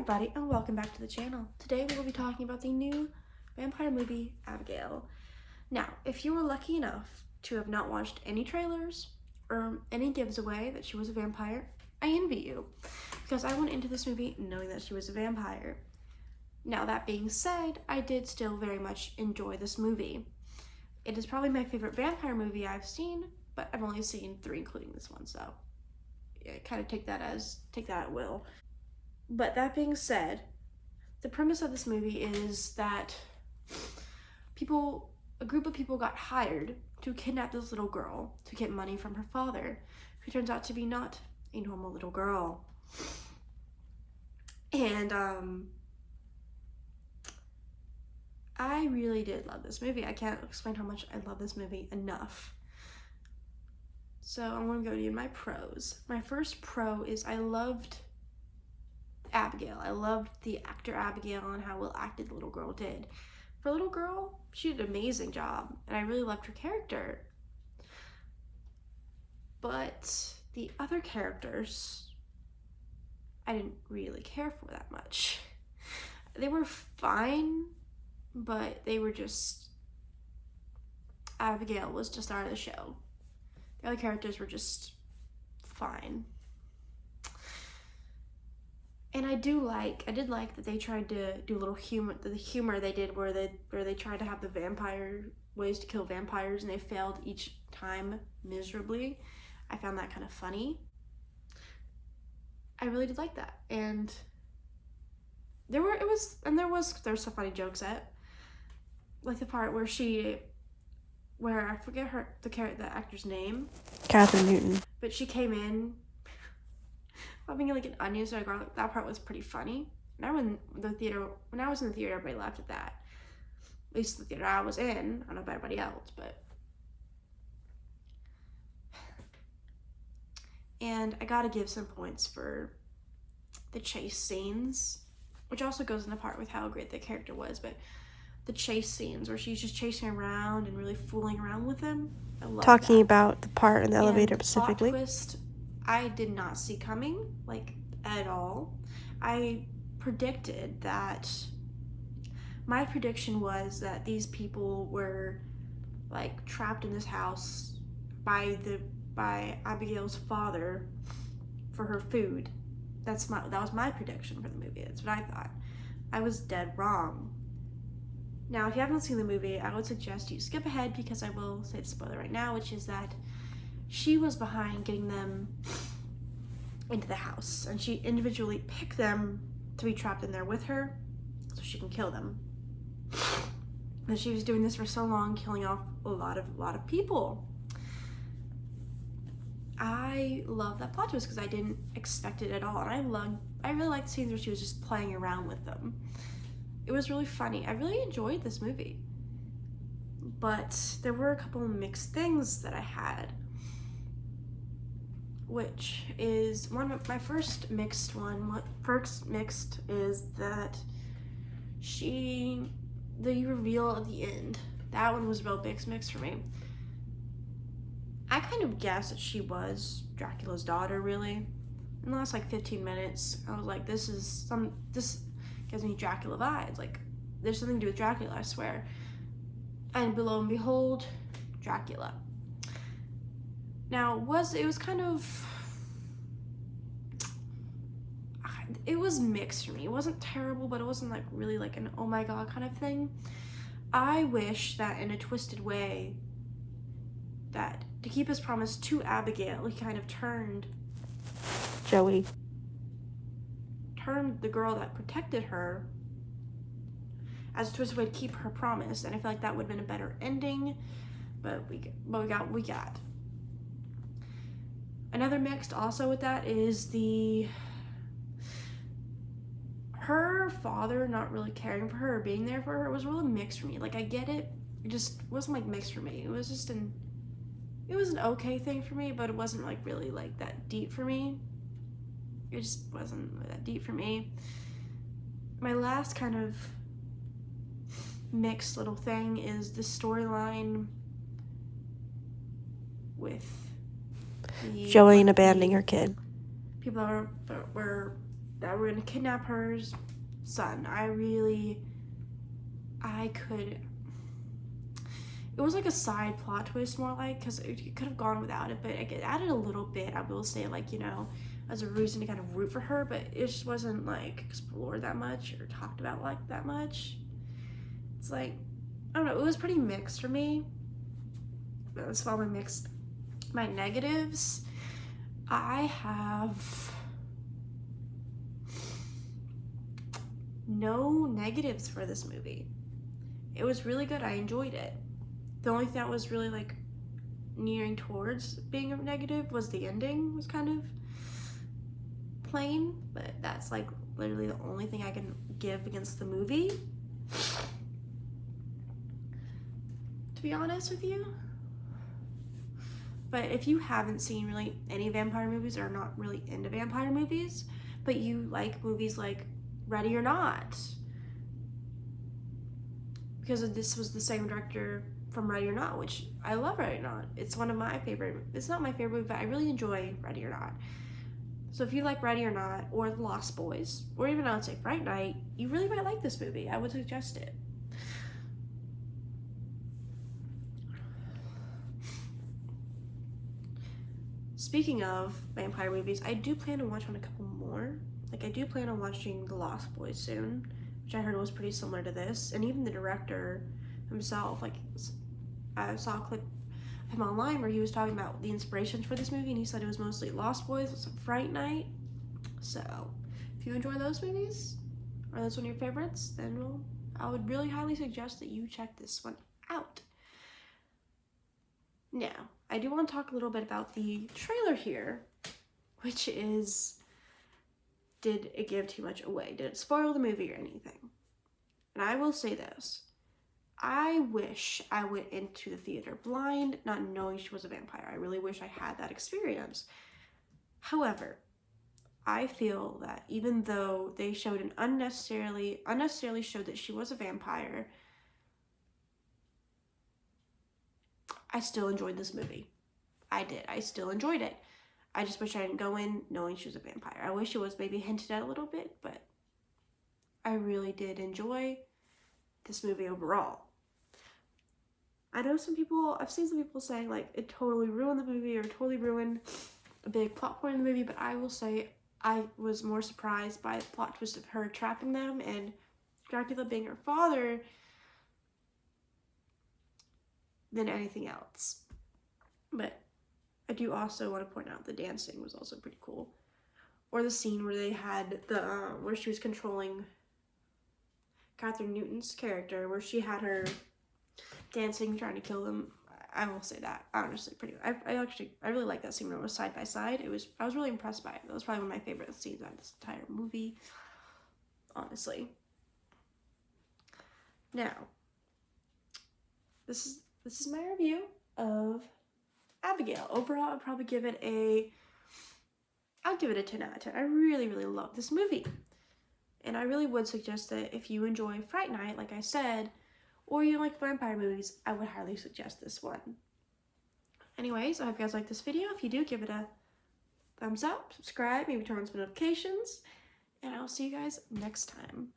everybody, and welcome back to the channel. Today we will be talking about the new vampire movie, Abigail. Now, if you were lucky enough to have not watched any trailers or any gives away that she was a vampire, I envy you, because I went into this movie knowing that she was a vampire. Now, that being said, I did still very much enjoy this movie. It is probably my favorite vampire movie I've seen, but I've only seen 3, including this one, so yeah, kind of take that at will. But that being said, the premise of this movie is that a group of people got hired to kidnap this little girl to get money from her father, who turns out to be not a normal little girl. And I really did love this movie. I can't explain how much I love this movie enough. So I'm going to go to my pros. My first pro is I loved Abigail. I loved the actor Abigail and how well acted the little girl did. For a little girl, she did an amazing job, and I really loved her character. But the other characters, I didn't really care for that much. They were fine, but they were just... Abigail was just out of the show. The other characters were just fine. And I did like that they tried to do a little humor. The humor they did where they tried to have the ways to kill vampires, and they failed each time miserably. I found that kind of funny. I really did like that, and there was some funny jokes at, like the part where I forget the actor's name, Catherine Newton, but she came in having like an onion so garlic. That part was pretty funny. And when I was in the theater, everybody laughed at that. At least the theater I was in. I don't know about everybody else, but. And I gotta give some points for the chase scenes, which also goes in the part with how great the character was, but the chase scenes where she's just chasing around and really fooling around with him. I love talking that. about the part in the elevator And specifically. Plot twist, I did not see coming, like, at all. My prediction was that these people were, like, trapped in this house by Abigail's father for her food. That was my prediction for the movie. That's what I thought. I was dead wrong. Now, if you haven't seen the movie, I would suggest you skip ahead, because I will say the spoiler right now, which is that she was behind getting them into the house, and she individually picked them to be trapped in there with her so she can kill them. And she was doing this for so long, killing off a lot of people. I love that plot twist because I didn't expect it at all, and I really liked the scenes where she was just playing around with them. It was really funny. I really enjoyed this movie, but there were a couple of mixed things that I had, which is my first mixed is that the reveal at the end, that one was a real mixed for me. I kind of guessed that she was Dracula's daughter, really. In the last like 15 minutes, I was like, this gives me Dracula vibes. Like, there's something to do with Dracula, I swear. And lo and behold, Dracula. Now, it was mixed for me. It wasn't terrible, but it wasn't like really like an oh my god kind of thing. I wish that in a twisted way, that to keep his promise to Abigail, he kind of turned the girl that protected her as a twisted way to keep her promise, and I feel like that would have been a better ending, but we got. Another mixed also with that is her father not really caring for her or being there for her was really mixed for me. Like, I get it, it just wasn't like mixed for me. It was an okay thing for me, but it wasn't like really like that deep for me. It just wasn't that deep for me. My last kind of mixed little thing is the storyline with Jolene abandoning her kid. People that were that were gonna kidnap her son. It was like a side plot twist more like, because it could have gone without it, but it added a little bit, I will say, like, you know, as a reason to kind of root for her, but it just wasn't like explored that much or talked about like that much. It's like, I don't know, it was pretty mixed for me. That's all my negatives. I have no negatives for this movie. It was really good. I enjoyed it. The only thing that was really like nearing towards being a negative was the ending was kind of plain, but that's like literally the only thing I can give against the movie, to be honest with you. But if you haven't seen really any vampire movies or are not really into vampire movies, but you like movies like Ready or Not, because this was the same director from Ready or Not, which I love Ready or Not. It's one of my favorite, it's not my favorite movie, but I really enjoy Ready or Not. So if you like Ready or Not, or The Lost Boys, or even I would say Fright Night, you really might like this movie. I would suggest it. Speaking of vampire movies, I do plan on watching a couple more. Like, I do plan on watching The Lost Boys soon, which I heard was pretty similar to this. And even the director himself, like, I saw a clip of him online where he was talking about the inspirations for this movie, and he said it was mostly Lost Boys, some Fright Night. So, if you enjoy those movies, or that's one of your favorites, then I would really highly suggest that you check this one out. Now, I do want to talk a little bit about the trailer here, which is, did it give too much away? Did it spoil the movie or anything? And I will say this. I wish I went into the theater blind, not knowing she was a vampire. I really wish I had that experience. However, I feel that even though they showed an unnecessarily showed that she was a vampire, I still enjoyed this movie. I did. I still enjoyed it. I just wish I didn't go in knowing she was a vampire. I wish it was maybe hinted at a little bit, but I really did enjoy this movie overall. I know I've seen some people saying like it totally ruined the movie or totally ruined a big plot point in the movie, but I will say I was more surprised by the plot twist of her trapping them and Dracula being her father than anything else. But I do also want to point out the dancing was also pretty cool. Or the scene where they had where she was controlling Catherine Newton's character, where she had her dancing, trying to kill them. I will say that honestly, I really like that scene when it was side by side. I was really impressed by it. That was probably one of my favorite scenes out of this entire movie, honestly. Now, this is my review of Abigail. Overall, I'd probably give it a 10 out of 10. I really, really love this movie. And I really would suggest that if you enjoy Fright Night, like I said, or you like vampire movies, I would highly suggest this one. Anyways, I hope you guys like this video. If you do, give it a thumbs up, subscribe, maybe turn on some notifications, and I'll see you guys next time.